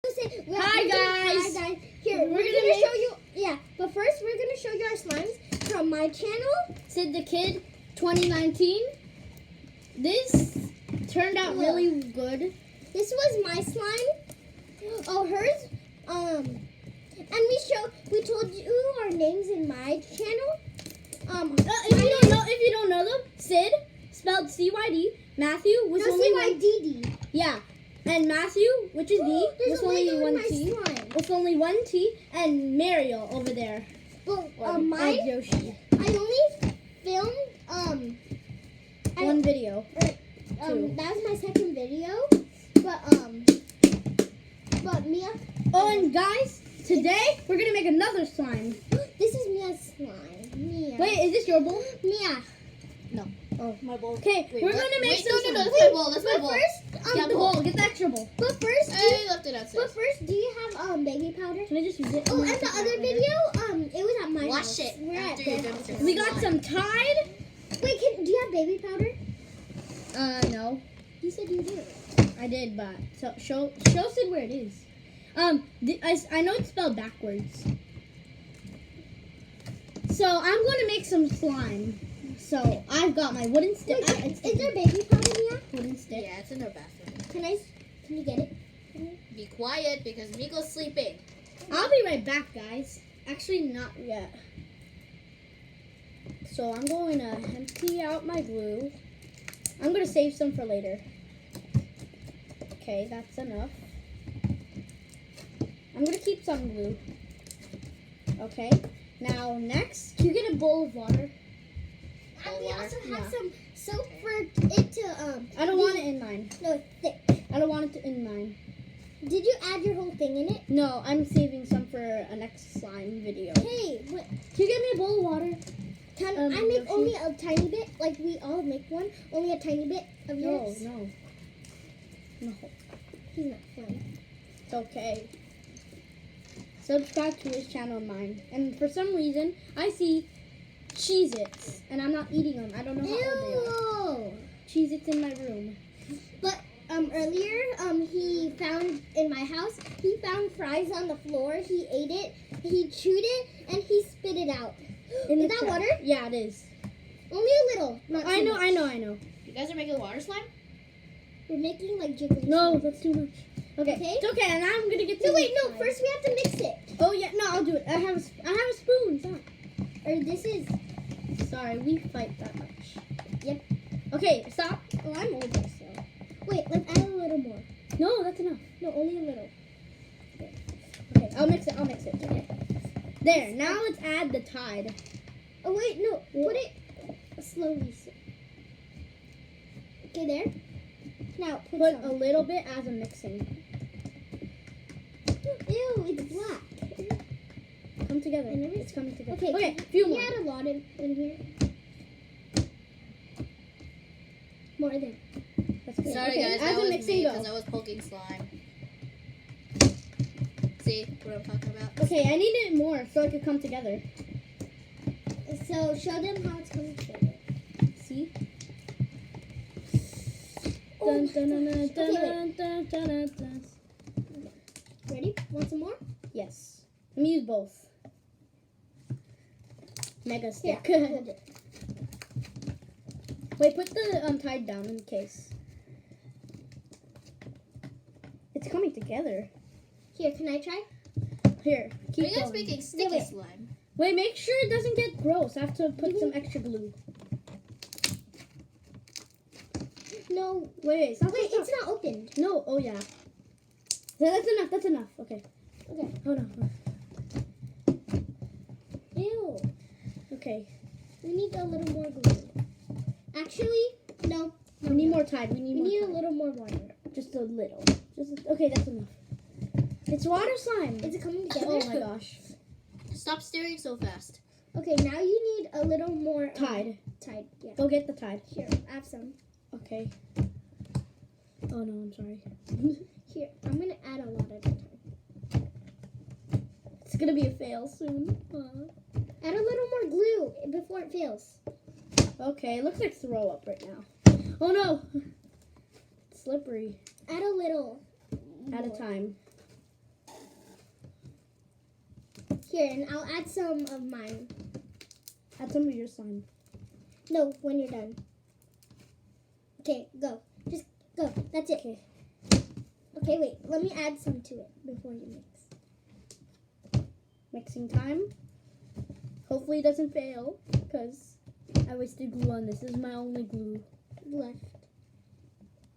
to say Hi guys. Hi guys. Here, we're gonna show you. Yeah, but first we're gonna show you our slimes from my channel, Sid the Kid 2019. This turned out really good. This was my slime. Oh, hers. And we told you our names in my channel. If you don't know them, Sid spelled C-Y-D. Matthew was only C-Y-D-D. Yeah, and Matthew, which is me, There's with only Lego in one my T. slime. With only one T, and Mario over there. But And Yoshi. I only filmed One video. Two. That was my second video. But Mia. Oh, and guys, today we're gonna make another slime. This is Mia's slime. Mia. Wait, is this your bowl? Mia. Oh, My bowl. okay, we're gonna make some. No, that's my bowl. That's my But bowl. first, Yeah, the bowl. Get the extra bowl. But first, I left it outside. but first, do you have baby powder? Can I just use it? Oh, and the other video, it was at my Wash house. it We're at after their you're done house. with it. We got some Tide. Wait, do you have baby powder? No, You said you do. I did, but so show Sid where it is. I know it's spelled backwards. So I'm going to make some slime. So I've got my wooden stick. Wait, is there baby powder, Mia? Wooden stick. Yeah, it's in our bathroom. Can you get it? Be quiet because Miko's sleeping. I'll be right back, guys. Actually, not yet. So I'm going to empty out my glue. I'm going to save some for later. Okay, that's enough. I'm going to keep some glue. Okay. Now, next, you get a bowl of water. And we also have Yeah. some soap for it to, I don't want it in mine. No, it's thick. I don't want it in mine. Did you add your whole thing in it? No, I'm saving some for a next slime video. Hey, what? Can you get me a bowl of water? Can I make Yoshi? only a tiny bit? Like we all make one? Only a tiny bit of No, yours? no. No. He's not fun. It's okay. Subscribe to his channel and mine. And for some reason, I see Cheez-Its, and I'm not eating them. I don't know how old they are. Ew. Cheez-Its in my room. But earlier, he found in my house, he found fries on the floor. He ate it, he chewed it, and he spit it out. In Is the that trash. water? Yeah, it is. Only a little. Not I too know, much. I know. You guys are making water slime? We're making like jiggly. No, slime. that's too much. Okay. Okay. It's okay, and I'm gonna get No, some wait, no. time. First, we have to mix it. Oh yeah, no, I'll do it. I have a spoon. Stop. Or this is. Sorry, we fight that much. Yep. Okay, stop. Oh, I'm older, so. Wait, let's add a little more. No, that's enough. No, only a little. Okay, I'll mix it. Okay. There. Now let's add the Tide. Oh wait, no. Put it slowly. Okay, there. Now put Put a some. little bit as a mixing. Ew, it's black. Come together. I never- It's coming together. Okay, Okay. A few we more. add a lot in here. More there. That's good. Sorry okay, guys, as that a was mixing me go. because I was poking slime. See what I'm talking about? Okay, I need it more so it could come together. So show them how it's coming together. See? Oh, Dun, dun, dun, dun, okay, dun, dun, dun, dun, dun. Ready? Want some more? Yes. Let me use both. Mega stick. Here, hold it. Wait, put the Tide down in case. It's coming together. Here, can I try? Here, Are keep you guys going. making sticky wait. slime? Wait, make sure it doesn't get gross. I have to put some extra glue. No. Wait, stop. Wait, stop. it's not opened. No, oh yeah. That's enough. Okay. Okay. Hold on. Ew. Okay. We need a little more glue. Actually, no. We need more Tide. We need We more need a Tide. little more water. Just a little. Okay, that's enough. It's water slime. Is it coming together? Oh my gosh. Stop staring so fast. Okay, now you need a little more Tide. Tide. Yeah. Go get the Tide. Here, have some. Okay. Oh no, I'm sorry. Here, I'm gonna add a lot of Tide. It's gonna be a fail soon. Add a little more glue before it fails. Okay, it looks like throw up right now. Oh no! It's slippery. Add a little. At a more. time. Here, and I'll add some of mine. Add some of your slime. No, when you're done. Okay, go. Just go. That's it. Okay. Okay, wait. Let me add some to it before you mix. Mixing time. Hopefully it doesn't fail, because I wasted glue on this. This is my only glue Left.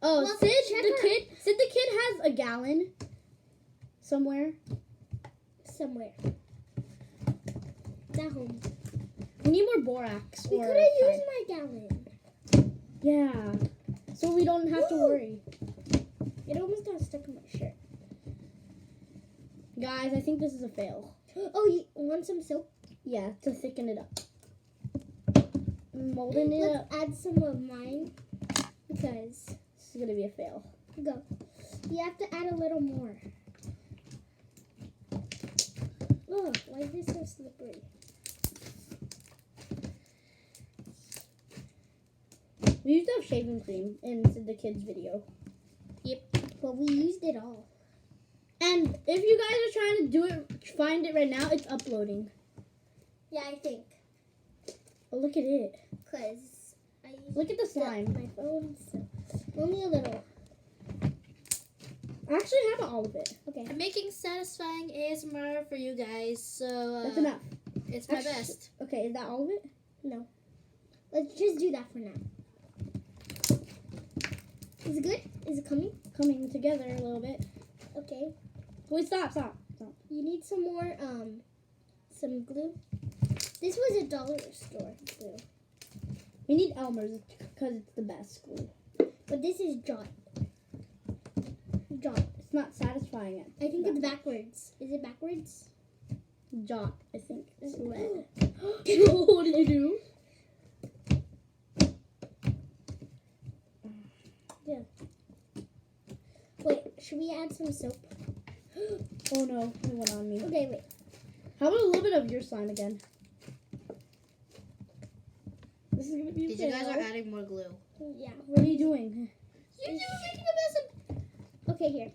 Oh, Well, Sid check the kid has a gallon somewhere. Somewhere. It's at home. We need more borax. We or could have used my gallon. Yeah. So we don't have to worry. It almost got stuck in my shirt. Guys, I think this is a fail. Oh, you want some soap? Yeah, to thicken it up. Molding it up. Let's add some of mine because This is gonna be a fail. go. You have to add a little more. Oh, why is this so slippery? We used to have shaving cream in the kids' video. But we used it all. And if you guys are trying to do it, find it right now, it's uploading. Yeah, I think. Oh, look at it. Because I used Look at the slime. my phone, so only a little. I actually have all of it. Okay. I'm making satisfying ASMR for you guys, so That's enough. it's my Actually- best. Okay, is that all of it? No. Let's just do that for now. Is it good? Is it coming? Coming together a little bit. Okay. Wait, stop. You need some more, some glue. This was a dollar store glue. We need Elmer's because it's the best glue. But this is Jot. Jot. It's not satisfying it. I think it's backwards. Is it backwards? Jot, I think. It's red. Oh. What did you do? Wait, should we add some soap? Oh no, it went on me. Okay, wait. How about a little bit of your slime again? This is gonna be a These you guys fail. are adding more glue. Yeah. What are you doing? You're making a mess of. Okay, here.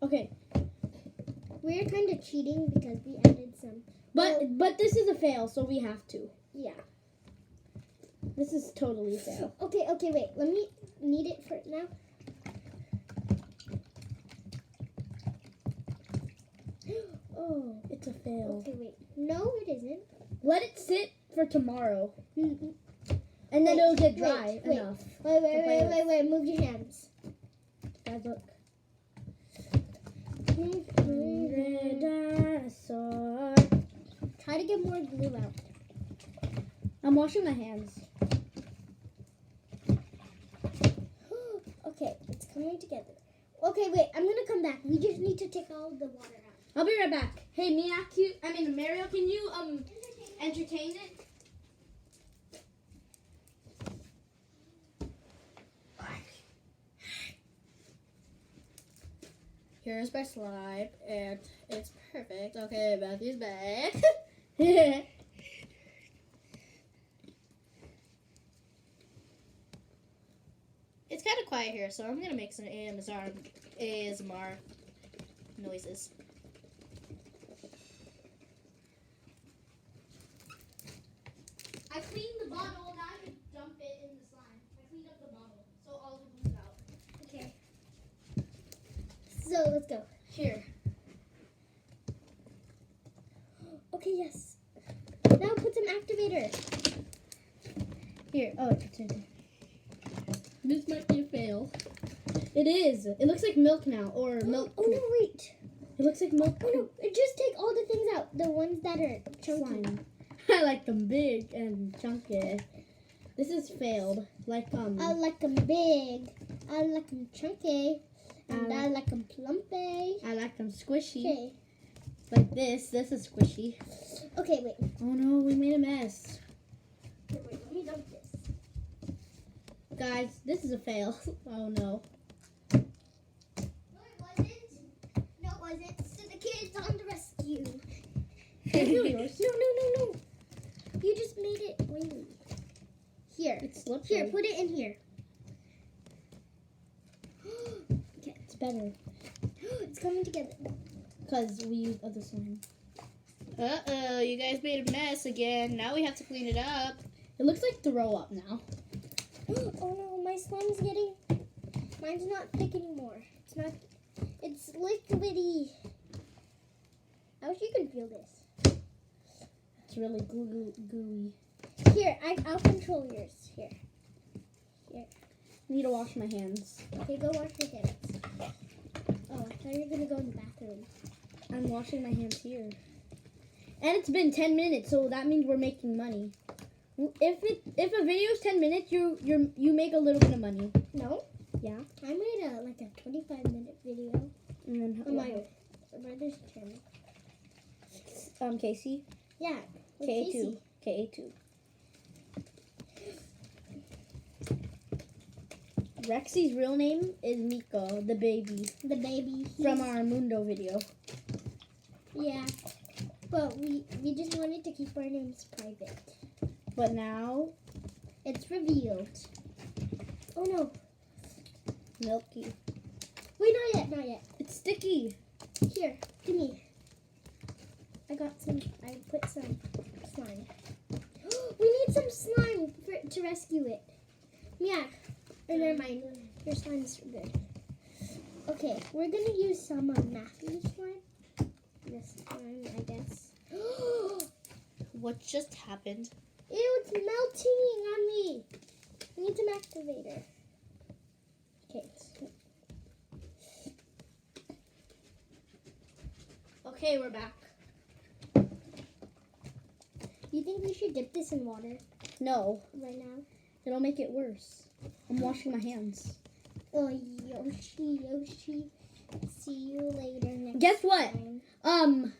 Okay, We're kind of cheating because we added some. but this is a fail, so we have to. Yeah. This is totally a fail. Okay, wait. Let me knead it for now. Oh, It's a fail. okay, wait. No, it isn't. Let it sit for tomorrow, Mm-mm. and then Wait, it'll get wait, dry wait. enough. Wait. Move your hands. Guys, look. Mm-hmm. Dinosaur. Try to get more glue out. I'm washing my hands. Okay, it's coming together. Okay, wait. I'm gonna come back. We just need to take all the water out. I'll be right back. Hey, Mario, can you entertain it? Here's my slime, and it's perfect. Okay, Matthew's back. Yeah. It's kind of quiet here, so I'm gonna make some ASMR noises. I cleaned the bottle and I could dump it in the slime. I cleaned up the bottle, so all the glue's out. Okay. So let's go. Here. Okay, yes. Now put some activator. Here. Oh, it's in. This might be a fail. It is. It looks like milk now, or milk. Oh no, wait. It looks like milk. Oh no, just take all the things out. The ones that are chunky. Slime. I like them big and chunky. This is failed. Like I like them big. I like them chunky. And I I like them plumpy. I like them squishy. Okay. Like this. This is squishy. Okay, wait. Oh no, we made a mess. Wait, let me dump this. Guys, this is a fail. Oh no. No, it wasn't. No, it wasn't. So the kid's on the rescue. Yours. No. You just made it oily. Here. It's slippery. Here, put it in here. Okay. It's better. It's coming together. because we used other slime. Uh-oh, you guys made a mess again. Now we have to clean it up. It looks like throw up now. Oh no, my slime's getting. Mine's not thick anymore. It's not. It's liquidy. I wish you could feel this. It's really gooey. Here, I'll control yours. Here. I need to wash my hands. Okay, go wash your hands. Oh, I thought you were gonna go in the bathroom. I'm washing my hands here. And it's been 10 minutes, so that means we're making money. If a video is 10 minutes, you make a little bit of money. No? Yeah. I made a 25-minute video And then on my brother's channel. Casey. Yeah. with KA2. Casey. KA2. Rexy's real name is Miko, the baby. The baby. From our Mundo video. Yeah. But we just wanted to keep our names private. But now, It's revealed. Oh no. Milky. Wait, not yet. It's sticky. Here, give me. I put some slime. We need some slime to rescue it. Yeah. Or never mind. Your slime's good. Okay, we're gonna use some Matthew's slime. This time, I guess. What just happened? Ew, it's melting on me. I need some activator. Okay. Okay, we're back. You think we should dip this in water No, right now? it'll make it worse. I'm washing my hands. Oh, Yoshi. See you later next Guess what? time.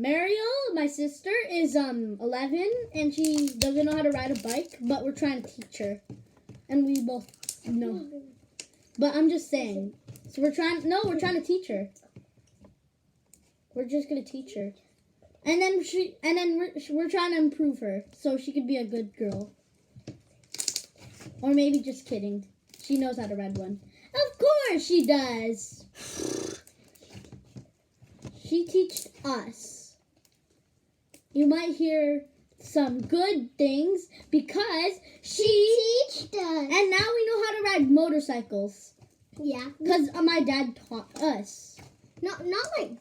Mariel, my sister, is 11 and she doesn't know how to ride a bike, but we're trying to teach her. And we both know. But I'm just saying. So we're trying to teach her. We're just going to teach her. And then we're trying to improve her so she could be a good girl. Or maybe just kidding. She knows how to ride one. Of course she does. She teached us. You might hear some good things because she teached us. and now we know how to ride motorcycles Yeah. because my dad taught us. Not like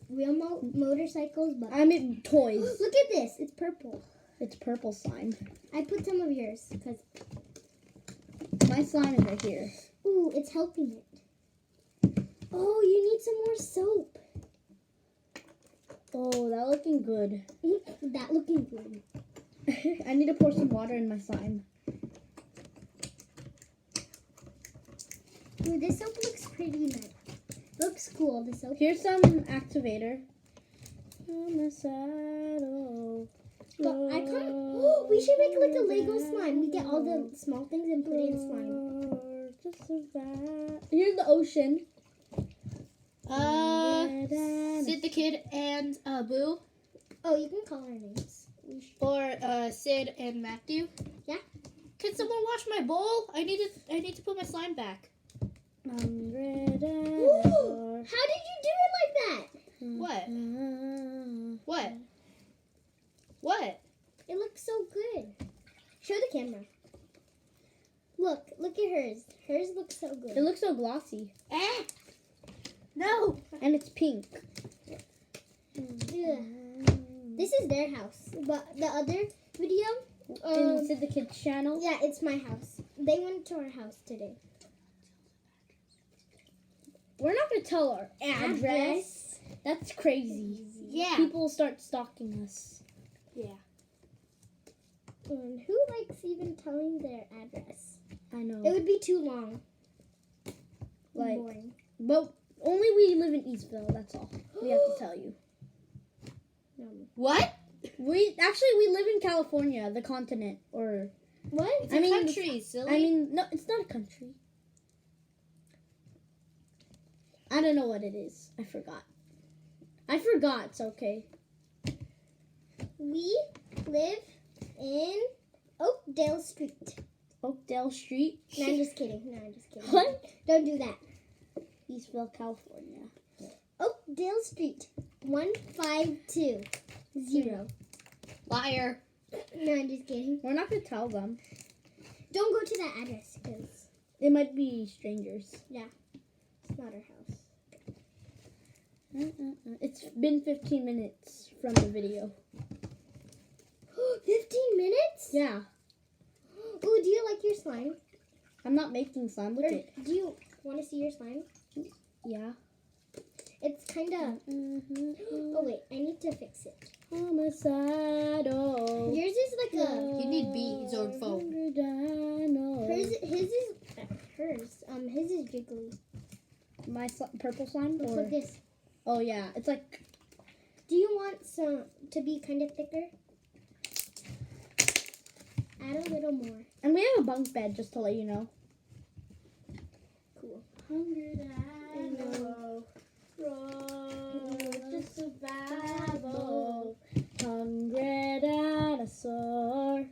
real motorcycles, but I mean toys. look at this. It's purple. It's purple slime. I put some of yours because My slime is right here. ooh, it's helping it. Oh, you need some more soap. Oh, that looking good. That looking good. I need to pour some water in my slime. Ooh, this soap looks pretty nice. Looks cool. The soap. Here's some activator. On the saddle. But I kind of. We should make like a Lego slime. We get all the small things and put it in slime. Here's the ocean. Sid the Kid and Boo, Oh, you can call our names. or Sid and Matthew. Yeah. Can someone wash my bowl? I need to put my slime back. Ooh, how did you do it like that? What? What? What? It looks so good. Show the camera. Look at hers. Hers looks so good. It looks so glossy. Ah! No! And it's pink. Ugh. This is their house, but the other video, And Sid the Kid's channel. yeah, it's my house. They went to our house today. We're not going to tell our address. That's crazy. Yeah. People will start stalking us. Yeah. And who likes even telling their address? I know. It would be too long. Like, Boring. but only we live in Eastville, that's all. We have to tell you. What? We live in California, the continent, or What? It's a country, silly. no, it's not a country. I don't know what it is. I forgot. It's okay. We live in Oakdale Street. Oakdale Street. No, I'm just kidding. What? Don't do that. Eastville, California. Oakdale Dale Street. 1520. Liar. No, I'm just kidding. We're not gonna tell them. Don't go to that address because It might be strangers. it's not our house. It's been 15 minutes from the video. 15 minutes? Yeah. Ooh, do you like your slime? I'm not making slime. Look Or it. do you want to see your slime? Yeah. It's kind of... Oh, wait. I need to fix it. Homicidal. Yours is like a... You need beads or foam. His is jiggly. My purple slime? Looks Or... like this. Oh, yeah. It's like... Do you want some to be kind of thicker? Add a little more. And we have a bunk bed, just to let you know. Cool. Hungry dino, to survival. Hungry dinosaur.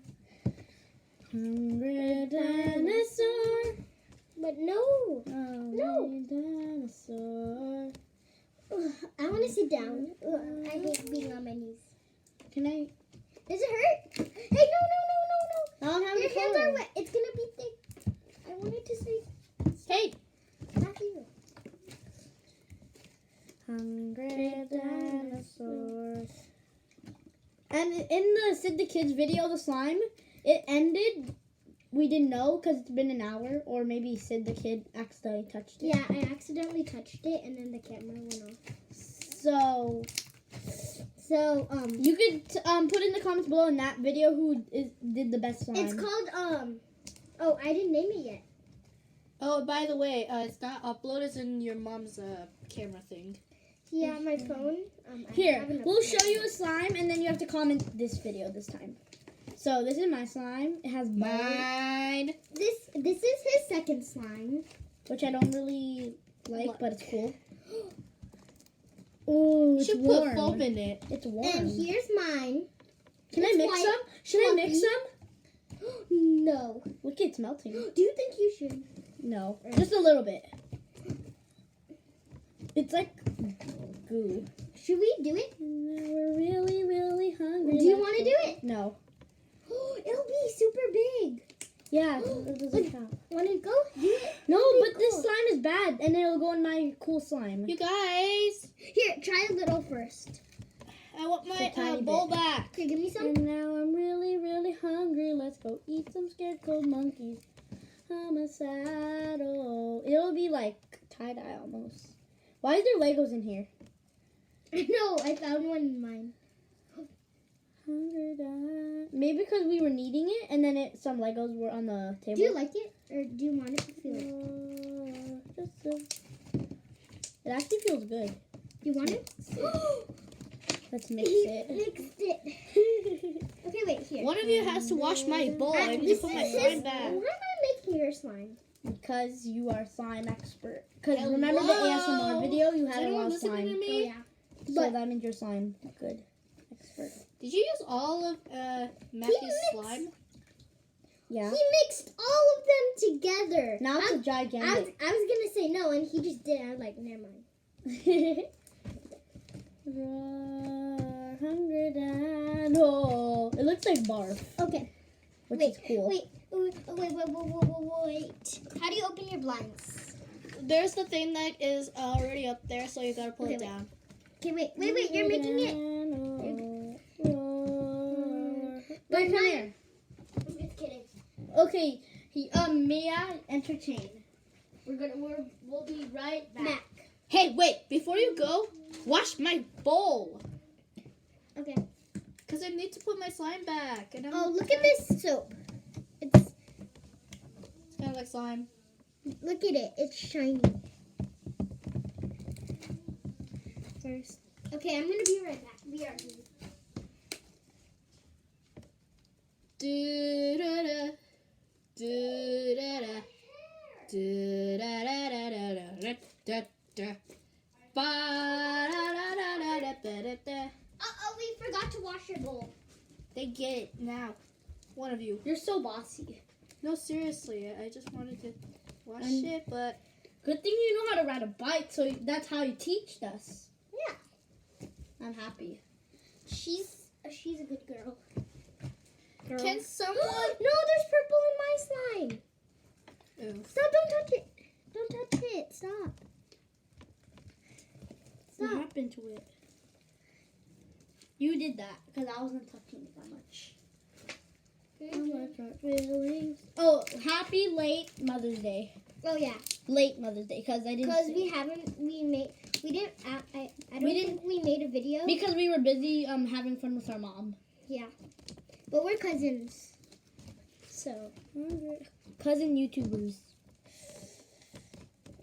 Hungry dinosaur. But no. Hungry dinosaur. I want to sit down. I hate being on my knees. Can I? Does it hurt? Hey, no. I don't have Your the hands color. are wet. It's going to be thick. I wanted to say, Hey. not you. Hungry dinosaurs. And in the Sid the Kids video, the slime, it ended. We didn't know because it's been an hour, or maybe Sid the Kid accidentally touched it. Yeah, I accidentally touched it and then the camera went off. So you could put in the comments below in that video who did the best slime. it's called, oh, I didn't name it yet. Oh, by the way, it's not uploaded. It's in your mom's camera thing. Yeah, my phone. I Here, haven't we'll uploaded show you it. a slime, and then you have to comment this video this time. So this is my slime. It has balls, Mine. This is his second slime. which I don't really like, but it's cool. Ooh, You it's should warm. put foam in it. It's warm. And here's mine. Can I it's mix white, some? Should I mix fluffy. some? No. Look, it's melting. Do you think you should? No, just a little bit. It's like goo. Should we do it? Now we're really, really hungry. Do you want to do it? No. It'll be super big. Yeah, it doesn't count. Want to go? Do it. No, It'll be but this cool. slime is bad, and it'll go in my cool slime. You guys, Here, try a little first. I want Just a my tiny bowl bit. back. Here, give me some. And now I'm really, really hungry. Let's go eat some scared cold monkeys. Homicidal. It'll be like tie-dye almost. Why is there Legos in here? No, I found one in mine. Hungry dad. Maybe because we were kneading it, and then some Legos were on the table. Do you like it? Or do you want it to feel it? It actually feels good. Do you want it? Let's mix He it. mixed it. Okay, wait, here. One of you has to wash my bowl. I need to put my slime back. Why am I making your slime? Because you are slime expert. Because Hello? remember the ASMR video? You Is had a anyone lot of listening slime. to Oh, me? yeah. So But- that means you're slime good expert. Did you use all of Matthew's mixed- slime? Yeah. He mixed all of them together. Now it's a I was gigantic. gonna say no, and he just did. I was like, never mind. Roar, hungry dino. It looks like barf, Okay, which wait, is cool. wait. How do you open your blinds? There's the thing that is already up there, so you gotta pull Okay, it wait. down. Okay, wait. You're making it. But come mine- here. I'm just kidding. Okay, Mia, entertain. We'll be right back. Mac. Hey, wait! Before you go, wash my bowl, Okay. cause I need to put my slime back. And Oh, look at this soap. It's kind of like slime. look at it. It's shiny. First. Okay, I'm gonna be right back. BRB. Do-da-da, do-da-da, do-da-da-da-da-da-da-da. Ba-da-da-da-da-da-da-da. Uh-oh, we forgot to wash your bowl. They get it now. One of you. You're so bossy. No, seriously. I just wanted to wash And- it, but Good thing you know how to ride a bike, so that's how you teach us. I'm happy. She's a good girl. Can someone? No, there's purple in my slime. Ooh. Stop! Don't touch it. Don't touch it. Stop. What Stop. happened to it? You did that because I wasn't touching it that much. Feelings. Oh, happy late Mother's Day. Oh yeah, Late Mother's Day because I didn't. because say- we don't We think we made a video. because we were busy having fun with our mom. Yeah, but we're cousins. So Cousin YouTubers.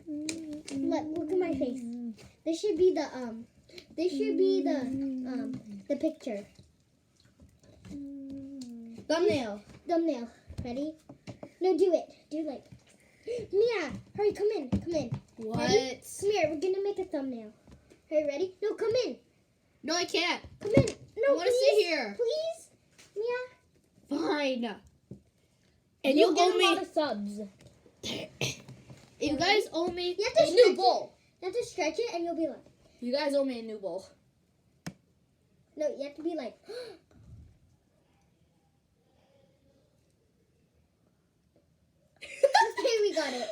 look at my face. This should be the the picture Thumbnail. thumbnail. Ready? No, do it. Do like Mia. Hurry, come in. What? Ready? Come here. We're gonna make a thumbnail. Hurry, ready? No, come in. No, I can't. Come in. No, I want to please. sit here. Please, Mia. Fine. And you you'll get owe a me. lot of subs. You guys owe me You have to a stretch new bowl. You have to stretch it, and you'll be like. You guys owe me a new bowl. No, you have to be like. Okay, we got it.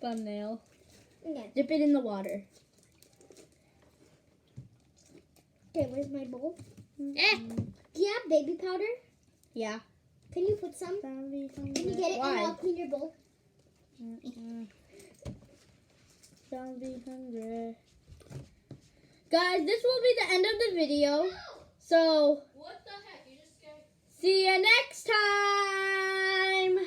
Thumbnail. Okay. Dip it in the water. Okay, where's my bowl? Eh. Do you have baby powder? Yeah. Can you put some? Can you get it Why? and I'll clean your bowl? Don't be hungry. Guys, this will be the end of the video. So, What the heck? You just scared. see you next time.